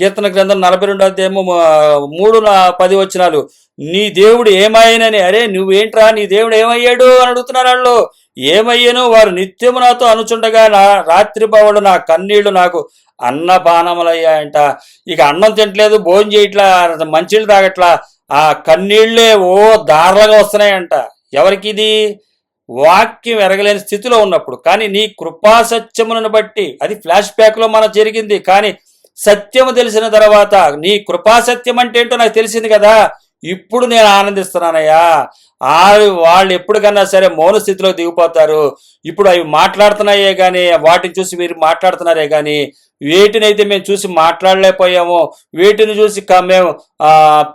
కీర్తన గ్రంథం 42 అధ్యాయము 3-10 వచనాలు. నీ దేవుడు ఏమాయనని, అరే నువ్వేంట్రా నీ దేవుడు ఏమయ్యాడు అని అడుగుతున్నారు వాళ్ళు. ఏమయ్యాను, వారు నిత్యము నాతో అనుచుండగా నా రాత్రి బావుడు నా కన్నీళ్లు నాకు అన్నపానములయ్యాయంట. ఇక అన్నం తింటలేదు, భోజనం చేయట్లా, మంచిళ్ళు తాగట్లా, ఆ కన్నీళ్లే దారులుగా వస్తున్నాయంట. ఎవరికి ఇది? వాక్యం ఎరగలేని స్థితిలో ఉన్నప్పుడు. కానీ నీ కృపా సత్యములను బట్టి, అది ఫ్లాష్ బ్యాక్లో మనకు జరిగింది. కానీ సత్యము తెలిసిన తర్వాత, నీ కృపా సత్యం అంటే ఏంటో నాకు తెలిసింది కదా, ఇప్పుడు నేను ఆనందిస్తున్నానయ్యా. వాళ్ళు ఎప్పటికన్నా సరే మౌన స్థితిలో దిగిపోతారు. ఇప్పుడు అవి మాట్లాడుతున్నాయే కానీ, వాటిని చూసి మీరు మాట్లాడుతున్నారే కానీ, వేటినైతే మేము చూసి మాట్లాడలేకపోయామో, వేటిని చూసి మేము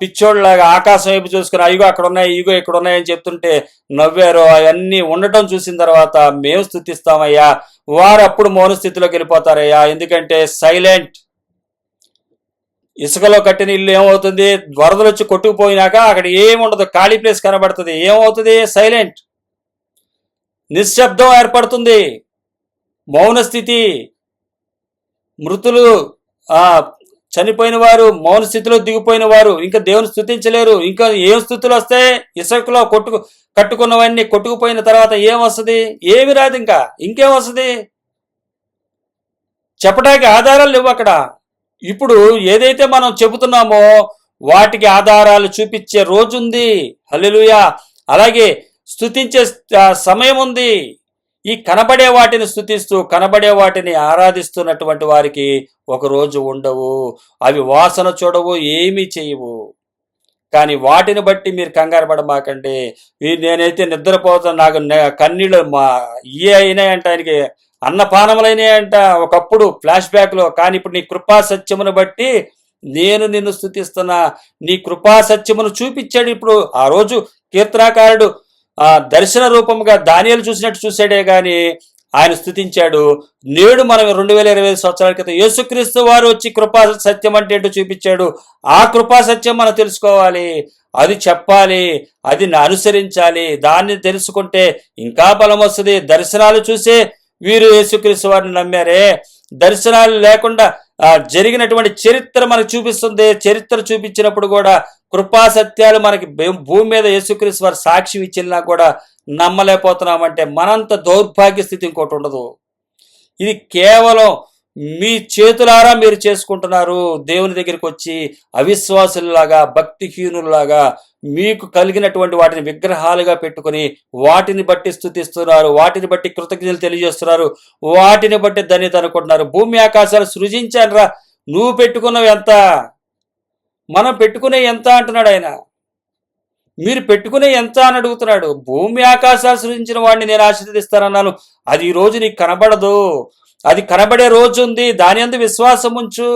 పిచ్చోళ్ళలాగా ఆకాశం వైపు చూసుకుని అయ్యో అక్కడ ఉన్నాయి, ఇగో ఇక్కడ ఉన్నాయని చెప్తుంటే నవ్వారో, అవన్నీ ఉండటం చూసిన తర్వాత మేము స్తుతిస్తామయ్యా. వారు అప్పుడు మౌన స్థితిలోకి వెళ్ళిపోతారయ్యా. ఎందుకంటే సైలెంట్. ఇసుకలో కట్టిన ఇల్లు ఏమవుతుంది? వరదలు వచ్చి కొట్టుకుపోయినాక అక్కడ ఏముండదు, ఖాళీ ప్లేస్ కనబడుతుంది. ఏమవుతుంది? సైలెంట్, నిశ్శబ్దం ఏర్పడుతుంది, మౌన స్థితి. మృతులు, చనిపోయిన వారు, మౌన స్థితిలో దిగిపోయిన వారు ఇంకా దేవుని స్తుతించలేరు. ఇంకా ఏం స్థుతులు వస్తాయి? ఇసుకలో కట్టుకున్నవన్నీ కొట్టుకుపోయిన తర్వాత ఏం వస్తుంది? ఏమి రాదు. ఇంకేం వస్తుంది? చెప్పడానికి ఆధారాలు లేవు అక్కడ. ఇప్పుడు ఏదైతే మనం చెబుతున్నామో వాటికి ఆధారాలు చూపించే రోజుంది. హల్లెలూయా. అలాగే స్తుతించే సమయం ఉంది. ఈ కనబడే వాటిని స్తుతిస్తూ, కనబడే వాటిని ఆరాధిస్తున్నటువంటి వారికి ఒక రోజు ఉండవు. అవి వాసన చూడవు, ఏమీ చేయవు. కానీ వాటిని బట్టి మీరు కంగారు పడమాకండి. నేనైతే నిద్రపోతాను, నాకు కన్నీళ్ళు ఇయే అయినాయంట, ఆయనకి అన్నపానములైనాయంట ఒకప్పుడు ఫ్లాష్ బ్యాక్లో. కానీ ఇప్పుడు నీ కృపా సత్యమును బట్టి నేను నిన్ను స్తుతిస్తున్నా. నీ కృపా సత్యమును చూపించాడు. ఇప్పుడు ఆ రోజు కీర్తనాకారుడు దర్శన రూపముగా దానియేలు చూసినట్టు చూశాడే గాని ఆయన స్తుతించాడు. నేడు మనం 2025 సంవత్సరాల క్రితం యేసుక్రీస్తు వారు వచ్చి కృపా సత్యం అంటే ఏంటో చూపించాడు. ఆ కృపా సత్యం మనం తెలుసుకోవాలి, అది చెప్పాలి, అది అనుసరించాలి. దాన్ని తెలుసుకుంటే ఇంకా బలం వస్తుంది. దర్శనాలు చూసే వీరు యేసుక్రీస్తు వారిని నమ్మారే. దర్శనాలు లేకుండా జరిగినటువంటి చరిత్ర మనకు చూపిస్తుంది. చరిత్ర చూపించినప్పుడు కూడా కృపా సత్యాలు మనకి భూమి మీద యేసుక్రీస్తు వారు సాక్ష్యం ఇచ్చినా కూడా నమ్మలేకపోతున్నామంటే మనంత దౌర్భాగ్య స్థితి ఇంకోటి ఉండదు. ఇది కేవలం మీ చేతులారా మీరు చేసుకుంటున్నారు. దేవుని దగ్గరికి వచ్చి అవిశ్వాసుల్లాగా, భక్తిహీనుల్లాగా మీకు కలిగినటువంటి వాటిని విగ్రహాలుగా పెట్టుకుని వాటిని బట్టి స్తుతిస్తున్నారు, వాటిని బట్టి కృతజ్ఞతలు తెలియజేస్తున్నారు, వాటిని బట్టి ధన్యత అనుకుంటున్నారు. భూమి ఆకాశాలు సృజించానురా, నువ్వు పెట్టుకున్నవి ఎంత, మనం పెట్టుకునే ఎంత అంటున్నాడు ఆయన. మీరు పెట్టుకునే ఎంత అని అడుగుతున్నాడు. భూమి ఆకాశాలు సృజించిన వాడిని నేను ఆశీర్వదిస్తానన్నాను. అది ఈ రోజు నీకు కనబడదు. అది కనబడే రోజు ఉంది. దాని యందు విశ్వాసం ఉంచు.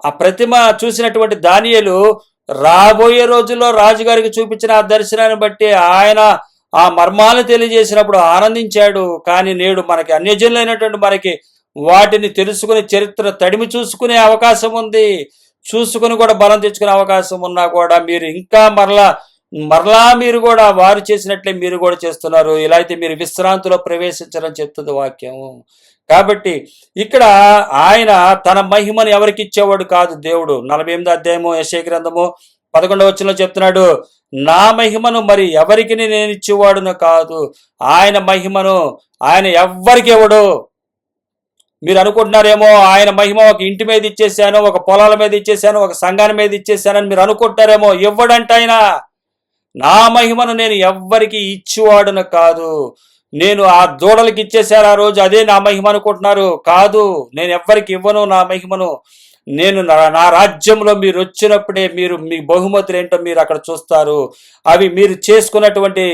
ఆ ప్రతిమ చూసినటువంటి దానియేలు రాబోయే రోజుల్లో రాజుగారికి చూపించిన ఆ దర్శనాన్ని బట్టి ఆయన ఆ మర్మాలను తెలియజేసినప్పుడు ఆనందించాడు. కానీ నేడు మనకి అన్యజనులైనటువంటి మనకి వాటిని తెలుసుకునే చరిత్ర తడిమి చూసుకునే అవకాశం ఉంది. చూసుకుని కూడా బలం తెచ్చుకునే అవకాశం ఉన్నా కూడా మీరు ఇంకా మరలా మీరు కూడా వారు చేసినట్లే మీరు కూడా చేస్తున్నారు. ఇలా అయితే మీరు విశ్రాంతిలో ప్రవేశించారని చెప్తుంది వాక్యం. కాబట్టి ఇక్కడ ఆయన తన మహిమను ఎవరికి ఇచ్చేవాడు కాదు దేవుడు. 48వ అధ్యాయము యెషయా గ్రంథము 11వ వచనంలో చెప్తున్నాడు, నా మహిమను మరి ఎవరికి నేను ఇచ్చేవాడును కాదు. ఆయన మహిమను ఆయన ఎవ్వరికి ఇవ్వడు. మీరు అనుకుంటున్నారేమో ఆయన మహిమ ఒక ఇంటి మీద ఇచ్చేసాను, ఒక పొలాల మీద ఇచ్చేసాను, ఒక సంఘాన్ని మీద ఇచ్చేసానని మీరు అనుకుంటారేమో. ఇవ్వడంట ఆయన. నా మహిమను నేను ఎవ్వరికి ఇచ్చేవాడును కాదు. నేను ఆ దూడలకి ఇచ్చేసారు ఆ రోజు, అదే నా మహిమ అనుకుంటున్నారు. కాదు, నేను ఎవ్వరికి ఇవ్వను నా మహిమను. నేను నా రాజ్యంలో మీరు వచ్చినప్పుడే మీరు మీ బహుమతులు ఏంటో మీరు అక్కడ చూస్తారు. అవి మీరు చేసుకున్నటువంటి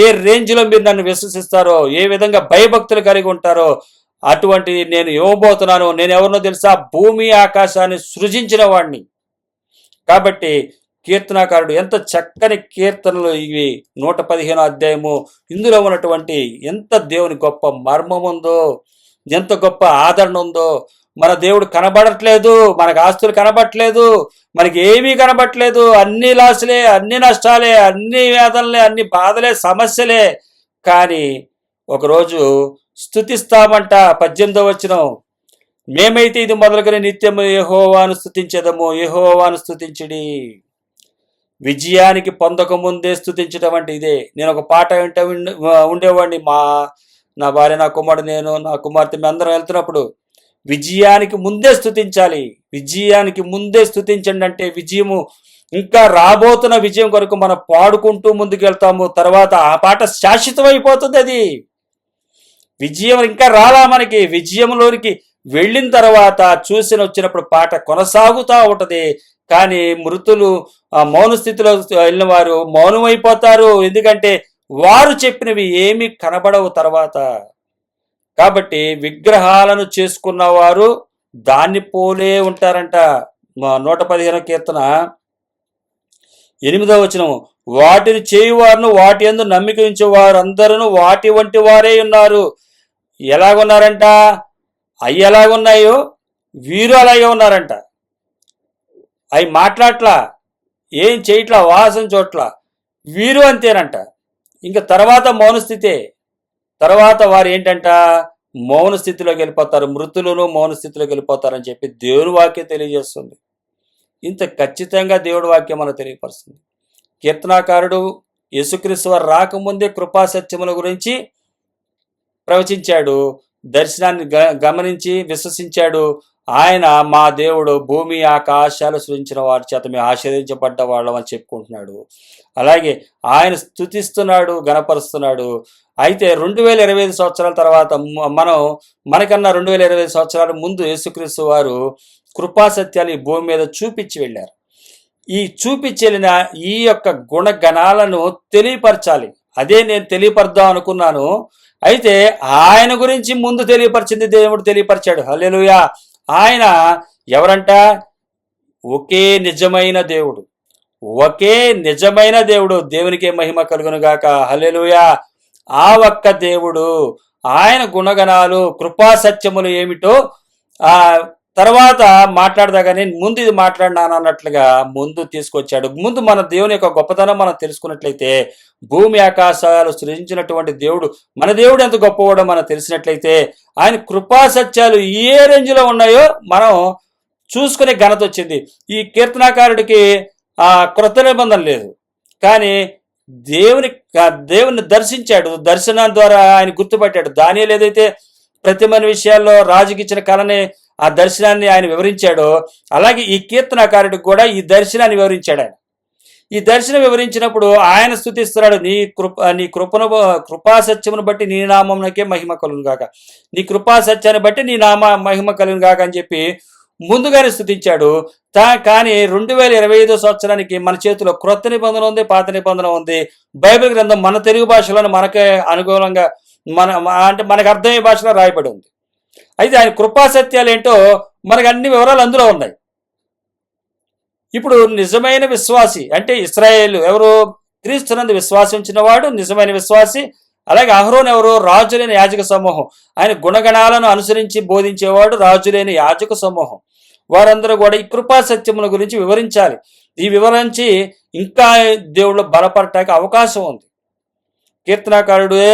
ఏ రేంజ్లో మీరు నన్ను విశ్వసిస్తారో, ఏ విధంగా భయభక్తులు కలిగి ఉంటారో అటువంటి నేను ఇవ్వబోతున్నాను. నేను ఎవరినో తెలుసా? భూమి ఆకాశాన్ని సృజించిన వాడిని. కాబట్టి కీర్తనాకారుడు ఎంత చక్కని కీర్తనలు ఇవి. 115వ అధ్యాయము, ఇందులో ఉన్నటువంటి ఎంత దేవుని గొప్ప మర్మం ఉందో, ఎంత గొప్ప ఆదరణ ఉందో. మన దేవుడు కనబడట్లేదు, మనకు ఆస్తులు కనబడట్లేదు, మనకి ఏమీ కనబడట్లేదు, అన్ని లాసులే, అన్ని నష్టాలే, అన్ని వేదనలే, అన్ని బాధలే, సమస్యలే. కానీ ఒకరోజు స్తుతిస్తామంట. 18వ వచనం, మేమైతే ఇది మొదలుకొని నిత్యము యెహోవాను స్తుతించెదము, యెహోవాను స్తుతించుడి. విజయానికి పొందక ముందే స్తుతించడం అంటే ఇదే. నేను ఒక పాట వింటే ఉండేవాడిని. నా భార్య, నా కుమారుడు, నేను, నా కుమార్తె మేము అందరం వెళ్తున్నప్పుడు విజయానికి ముందే స్తుతించాలి, విజయానికి ముందే స్తుతించండి అంటే విజయము ఇంకా రాబోతున్న విజయం కొరకు మనం పాడుకుంటూ ముందుకు వెళ్తాము. తర్వాత ఆ పాట శాశ్వతమైపోతుంది. అది విజయం ఇంకా రాలా. మనకి విజయంలోనికి వెళ్ళిన తర్వాత వచ్చినప్పుడు పాట కొనసాగుతూ ఉంటది. కానీ మృతులు మౌన స్థితిలో వెళ్ళిన వారు మౌనమైపోతారు. ఎందుకంటే వారు చెప్పినవి ఏమి కనబడవు తర్వాత. కాబట్టి విగ్రహాలను చేసుకున్న వారు దాన్ని పోలే ఉంటారంట. 115 కీర్తన 8వ వచనం, వాటిని చేయువారును వాటి యందు నమ్మిక ఉంచేవారు అందరూ వాటి వంటి వారే ఉన్నారు. ఎలాగున్నారంట? అవి ఎలాగున్నాయో వీరు అలాగే ఉన్నారంట. అవి మాట్లాడట్లా, ఏం చేయట్లా, వాసన చోట్ల వీరు అంతేనంట. ఇంకా తర్వాత మౌన స్థితే. తర్వాత వారు ఏంటంట? మౌన స్థితిలోకి వెళ్ళిపోతారు. మృతులను మౌన స్థితిలోకి వెళ్ళిపోతారని చెప్పి దేవుని వాక్యం తెలియజేస్తుంది. ఇంత ఖచ్చితంగా దేవుడి వాక్యం మనకు తెలియపరుస్తుంది. కీర్తనాకారుడు యేసుక్రీస్తు వారు రాకముందే కృపా సత్యముల గురించి ప్రవచించాడు. దర్శనాన్ని గమనించి విశ్వసించాడు. ఆయన మా దేవుడు భూమి ఆకాశాలు సృజించిన వారి చేత మేము ఆశీర్వదించబడ్డ వాళ్ళం అని చెప్పుకుంటున్నాడు. అలాగే ఆయన స్తుతిస్తున్నాడు, గణపరుస్తున్నాడు. అయితే 2025 సంవత్సరాల తర్వాత మనకన్నా 2025 సంవత్సరాల ముందు యేసుక్రీస్తు వారు కృపా సత్యాలు ఈ భూమి మీద చూపించి వెళ్ళారు. ఈ చూపించి వెళ్ళిన ఈ యొక్క గుణగణాలను తెలియపరచాలి. అదే నేను తెలియపరదాం అనుకున్నాను. అయితే ఆయన గురించి ముందు తెలియపరిచింది దేవుడు తెలియపరిచాడు. హల్లెలూయా. ఆయన ఎవరంట? ఒకే నిజమైన దేవుడు, ఒకే నిజమైన దేవుడు. దేవునికే మహిమ కలుగును గాక. హల్లెలూయా. ఆ ఒక్క దేవుడు, ఆయన గుణగణాలు, కృపా సత్యములు ఏమిటో తర్వాత మాట్లాడదా. నేను ముందు ఇది మాట్లాడినాను అన్నట్లుగా ముందు తీసుకొచ్చాడు. ముందు మన దేవుని యొక్క గొప్పతనం మనం తెలుసుకున్నట్లయితే, భూమి ఆకాశాలు సృజించినటువంటి దేవుడు, మన దేవుడు ఎంత గొప్పవాడో మనం తెలిసినట్లయితే, ఆయన కృపా సత్యాలు ఏ రేంజ్లో ఉన్నాయో మనం చూసుకునే ఘనత వచ్చింది. ఈ కీర్తనాకారుడికి క్రొత్త నిబంధన లేదు, కానీ దేవుని దర్శించాడు. దర్శనం ద్వారా ఆయన గుర్తుపట్టాడు. దానియేలు ఏదైతే ప్రతిమని విషయాల్లో రాజుకి ఇచ్చిన కళని, ఆ దర్శనాన్ని ఆయన వివరించాడో, అలాగే ఈ కీర్తనాకారుడికి కూడా ఈ దర్శనాన్ని వివరించాడు. ఆయన ఈ దర్శనం వివరించినప్పుడు ఆయన స్తుతిస్తున్నాడు. నీ కృపా సత్యమును బట్టి నీ నామమునకే మహిమ కలుగును గాక, నీ కృపా సత్యాన్ని బట్టి నీ నామ మహిమ కలుగును గాక అని చెప్పి ముందుగానే స్తుతించాడు. కానీ 2025 సంవత్సరానికి మన చేతిలో క్రొత్త నిబంధన ఉంది, పాత నిబంధన ఉంది. బైబిల్ గ్రంథం మన తెలుగు భాషలో మనకే అనుకూలంగా అంటే మనకు అర్థమయ్యే భాషలో రాయబడి ఉంది. అయితే ఆయన కృపా సత్యాలు ఏంటో మనకు అన్ని వివరాలు అందులో ఉన్నాయి. ఇప్పుడు నిజమైన విశ్వాసి అంటే ఇశ్రాయేలు ఎవరు? క్రీస్తునందు విశ్వాసం ఉంచిన వాడు నిజమైన విశ్వాసి. అలాగే అహరోను ఎవరు? రాజులేని యాజక సమూహం. ఆయన గుణగణాలను అనుసరించి బోధించేవాడు రాజులేని యాజక సమూహం. వారందరూ కూడా ఈ కృపా సత్యముల గురించి వివరించాలి. ఈ వివరించి ఇంకా దేవుళ్ళు బలపడటానికి అవకాశం ఉంది. కీర్తనాకారుడే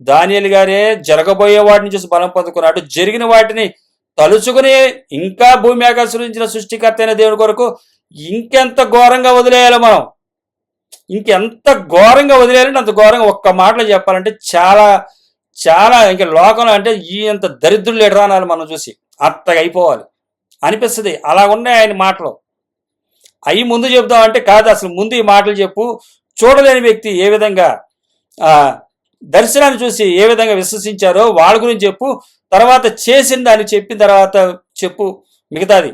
దానియేలు గారే జరగబోయే వాటిని చూసి బలం పొందుకున్నాడు. జరిగిన వాటిని తలుచుకుని ఇంకా భూమి ఆకర్షించిన సృష్టికర్త అయిన దేవుడి కొరకు ఇంకెంత ఘోరంగా వదిలేయాలి మనం, ఇంకెంత ఘోరంగా వదిలేయాలంటే అంత ఘోరంగా. ఒక్క మాటలో చెప్పాలంటే చాలా చాలా ఇంకా లోకంలో అంటే ఈ అంత దరిద్రులు లేడరా అనాలి మనం చూసి, అంతగా అయిపోవాలి అనిపిస్తుంది. అలా ఉన్నాయి ఆయన మాటలు. అవి ముందు చెబుతామంటే కాదు, అసలు ముందు ఈ మాటలు చెప్పు. చూడలేని వ్యక్తి ఏ విధంగా దర్శనాన్ని చూసి ఏ విధంగా విశ్వసించారో వాళ్ళ గురించి చెప్పు. తర్వాత చేసిన దాన్ని చెప్పిన తర్వాత చెప్పు మిగతాది.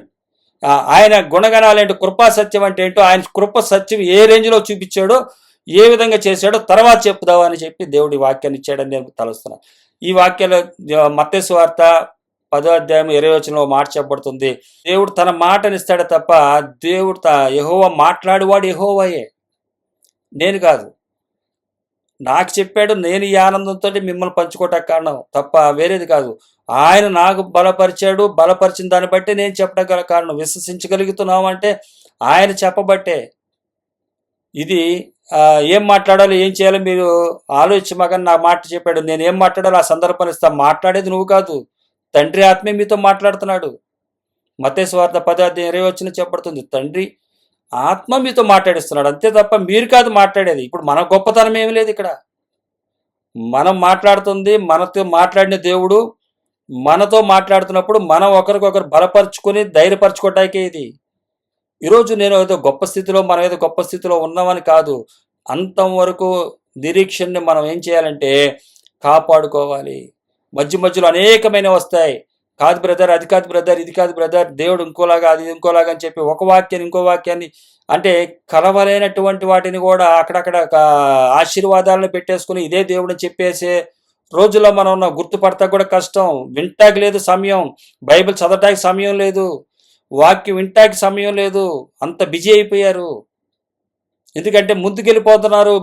ఆయన గుణగణాలు ఏంటో, కృపా సత్యం అంటే ఏంటో, ఆయన కృప సత్యం ఏ రేంజ్లో చూపించాడో, ఏ విధంగా చేశాడో తర్వాత చెప్పుదావు అని చెప్పి దేవుడి వాక్యాన్ని ఇచ్చాడని నేను తలుస్తున్నాను. ఈ వాక్యాలు మత్తయి సువార్త 10వ అధ్యాయం 20వ వచనంలో మాట చెప్పబడుతుంది. దేవుడు తన మాటనిస్తాడే తప్ప దేవుడు యెహోవా మాట్లాడేవాడు యెహోవాయే, నేను కాదు. నాకు చెప్పాడు, నేను ఈ ఆనందంతో మిమ్మల్ని పంచుకోవటానికి కారణం తప్ప వేరేది కాదు. ఆయన నాకు బలపరిచాడు, బలపరిచిన దాన్ని బట్టి నేను చెప్పడం గల కారణం. విశ్వసించగలుగుతున్నాం అంటే ఆయన చెప్పబట్టే. ఇది ఏం మాట్లాడాలో ఏం చేయాలో మీరు ఆలోచించమాకని నా మాట చెప్పాడు. నేను ఏం మాట్లాడాలో ఆ సందర్భాన్ని ఇస్తా. మాట్లాడేది నువ్వు కాదు, తండ్రి ఆత్మే మీతో మాట్లాడుతున్నాడు. మత్తయి సువార్త 10:20 చెప్పబడుతుంది, తండ్రి ఆత్మ మీతో మాట్లాడిస్తున్నాడు, అంతే తప్ప మీరు కాదు మాట్లాడేది. ఇప్పుడు మన గొప్పతనం ఏమి లేదు ఇక్కడ. మనం మాట్లాడుతుంది, మనతో మాట్లాడిన దేవుడు మనతో మాట్లాడుతున్నప్పుడు మనం ఒకరికొకరు బలపరుచుకొని ధైర్యపరచుకోవటానికే ఇది. ఈరోజు నేను ఏదో గొప్ప స్థితిలో, మనం ఏదో గొప్ప స్థితిలో ఉన్నామని కాదు. అంతం వరకు నిరీక్షణని మనం ఏం చేయాలంటే కాపాడుకోవాలి. మధ్యలో అనేకమైన వస్తాయి. కాదు బ్రదర్, అది కాదు బ్రదర్, ఇది కాదు బ్రదర్, దేవుడు ఇంకోలాగా, అది ఇంకోలాగా అని చెప్పి ఒక వాక్యాన్ని ఇంకో వాక్యాన్ని అంటే కలవలేనటువంటి వాటిని కూడా అక్కడక్కడ ఆశీర్వాదాలను పెట్టేసుకుని ఇదే దేవుడిని చెప్పేసే రోజుల్లో మనం ఉన్న. గుర్తుపడతా కూడా కష్టం, వింటాకి లేదు సమయం, బైబిల్ చదవటానికి సమయం లేదు, వాక్యం వింటాకి సమయం లేదు, అంత బిజీ అయిపోయారు. ఎందుకంటే ముందుకెళ్ళిపోతున్నారు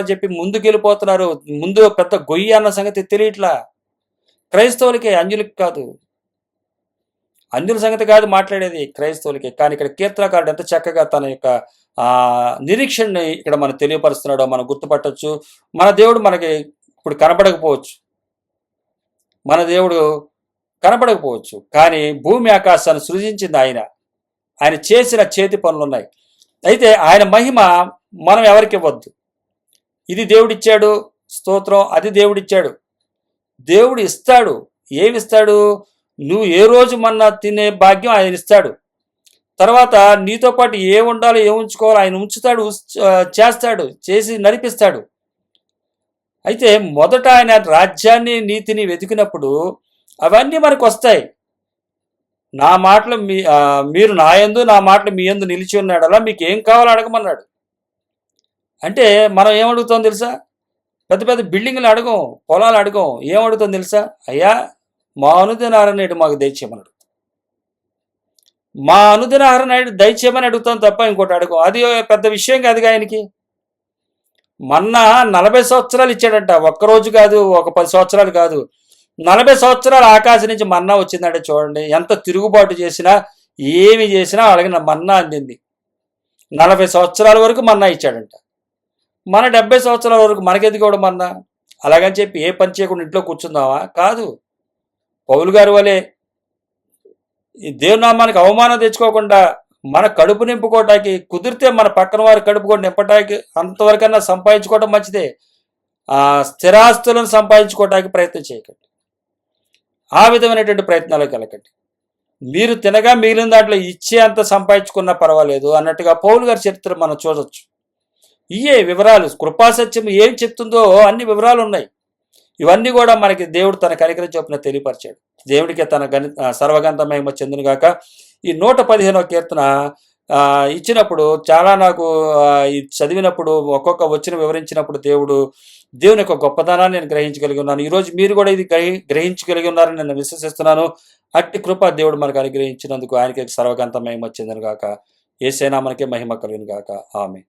అని చెప్పి ముందుకెళ్ళిపోతున్నారు. ముందు పెద్ద గొయ్యి అన్న సంగతి తెలియట్లా. క్రైస్తవులకే, అన్యులకి కాదు. అన్యుల సంగతి కాదు మాట్లాడేది, క్రైస్తవులకే. కానీ ఇక్కడ కీర్తనకారుడు ఎంత చక్కగా తన యొక్క నిరీక్షణని ఇక్కడ మనకు తెలియపరుస్తున్నాడో మనం గుర్తుపట్టవచ్చు. మన దేవుడు మనకి ఇప్పుడు కనపడకపోవచ్చు, మన దేవుడు కనపడకపోవచ్చు, కానీ భూమి ఆకాశాన్ని సృజించింది ఆయన. ఆయన చేసిన చేతి పనులు ఉన్నాయి. అయితే ఆయన మహిమ మనం ఎవరికి ఇవ్వద్దు. ఇది దేవుడిచ్చాడు స్తోత్రం, అది దేవుడిచ్చాడు. దేవుడు ఇస్తాడు. ఏమిస్తాడు? నువ్వు ఏ రోజు మన్నా తినే భాగ్యం ఆయన ఇస్తాడు. తర్వాత నీతో పాటు ఏ ఉండాలో ఏ ఉంచుకోవాలో ఆయన ఉంచుతాడు, చేస్తాడు, చేసి నడిపిస్తాడు. అయితే మొదట ఆయన రాజ్యాన్ని నీతిని వెతికినప్పుడు అవన్నీ మనకు వస్తాయి. నా మాటలు మీరు నా యందు, నా మాటలు మీ యందు నిలిచి ఉన్నాడు, అలా మీకు ఏం కావాలో అడగమన్నాడు. అంటే మనం ఏమడుగుతాం తెలుసా? పెద్ద పెద్ద బిల్డింగ్లు అడగం, పొలాలు అడగం. ఏమడుగుతాం తెలుసా? అయ్యా మా అనుదిన నేడు మాకు దయచేయమన్నాడు. మా అనుదిన నేడు దయచేయమని అడుగుతాం తప్ప ఇంకోటి అడగం. అది పెద్ద విషయం కాదుగా ఆయనకి. మన్నా 40 సంవత్సరాలు ఇచ్చాడంట, ఒక్కరోజు కాదు, ఒక 10 సంవత్సరాలు కాదు, 40 సంవత్సరాలు ఆకాశం నుంచి మన్నా వచ్చిందంటే చూడండి. ఎంత తిరుగుబాటు చేసినా ఏమి చేసినా అలాగే మన్నా అందింది. 40 సంవత్సరాల వరకు మన్నా ఇచ్చాడంట. మన 70 సంవత్సరాల వరకు మనకెది కూడా మన్నా. అలాగని చెప్పి ఏ పని చేయకుండా ఇంట్లో కూర్చుందామా? కాదు. పౌలు గారి వలె ఈ దేవునామానికి అవమానం తెచ్చుకోకుండా మన కడుపు నింపుకోవటానికి, కుదిరితే మన పక్కన వారి కడుపు కూడా నింపటానికి అంతవరకన్నా సంపాదించుకోవటం మంచిదే. స్థిరాస్తులను సంపాదించుకోవటానికి ప్రయత్నం చేయకండి. ఆ విధమైనటువంటి ప్రయత్నాలు కలగండి. మీరు తినగా మిగిలిన దాంట్లో ఇచ్చే అంత సంపాదించుకున్నా పర్వాలేదు అన్నట్టుగా పౌలు గారి చరిత్ర మనం చూడవచ్చు. ఇయే వివరాలు, కృపాసత్యం ఏం చెప్తుందో అన్ని వివరాలు ఉన్నాయి. ఇవన్నీ కూడా మనకి దేవుడు తన కనికరం చొప్పున తెలియపరిచాడు. దేవుడికి తన సర్వగంధ మహిమ చెందును గాక. ఈ 115వ కీర్తన ఇచ్చినప్పుడు చాలా నాకు చదివినప్పుడు ఒక్కొక్క వచ్చిన వివరించినప్పుడు దేవుని యొక్క గొప్పతనాన్ని నేను గ్రహించగలిగి ఉన్నాను. ఈరోజు మీరు కూడా ఇది గ్రహించగలిగి ఉన్నారని నేను విశ్వసిస్తున్నాను. అట్టి కృప దేవుడు మనకు అనుగ్రహించినందుకు ఆయనకి సర్వగంధ మహిమ చెందును గాక. యేసయ్య మనకే మహిమ కలుగును గాక. ఆమేన్.